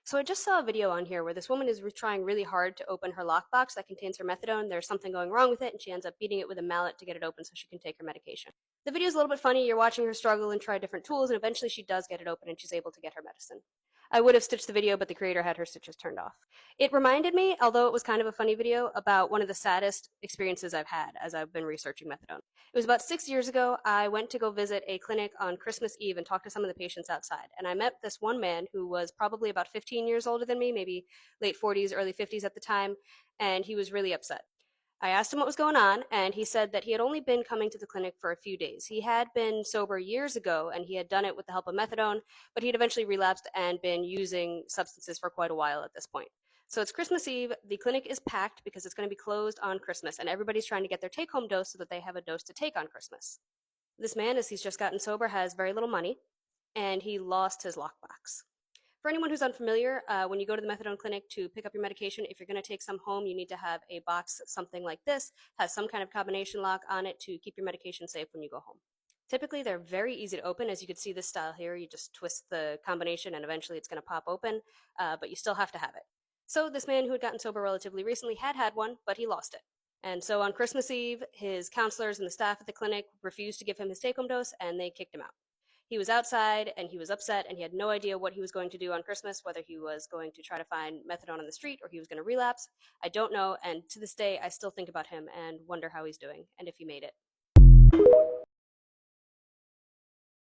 So I just saw a video on here where this woman is trying really hard to open her lockbox that contains her methadone. There's something going wrong with it, and she ends up beating it with a mallet to get it open so she can take her medication. The video is a little bit funny. You're watching her struggle and try different tools, and eventually she does get it open and she's able to get her medicine. I would have stitched the video, but the creator had her stitches turned off. It reminded me, although it was kind of a funny video, about one of the saddest experiences I've had as I've been researching methadone. It was about 6 years ago. I went to go visit a clinic on Christmas Eve and talk to some of the patients outside. And I met this one man who was probably about 15 years older than me, maybe late 40s, early 50s at the time. And he was really upset. I asked him what was going on, and he said that he had only been coming to the clinic for a few days. He had been sober years ago, and he had done it with the help of methadone, but he had eventually relapsed and been using substances for quite a while at this point. So it's Christmas Eve. The clinic is packed because it's going to be closed on Christmas, and everybody's trying to get their take home dose so that they have a dose to take on Christmas. This man, as he's just gotten sober, has very little money, and he lost his lockbox. For anyone who's unfamiliar, when you go to the methadone clinic to pick up your medication, if you're going to take some home, you need to have a box, something like this, has some kind of combination lock on it to keep your medication safe when you go home. Typically, they're very easy to open. As you can see this style here, you just twist the combination and eventually it's going to pop open, but you still have to have it. So this man who had gotten sober relatively recently had one, but he lost it. And so on Christmas Eve, his counselors and the staff at the clinic refused to give him his take-home dose, and they kicked him out. He was outside and he was upset and he had no idea what he was going to do on Christmas, whether he was going to try to find methadone on the street or he was going to relapse. I don't know. And to this day, I still think about him and wonder how he's doing and if he made it.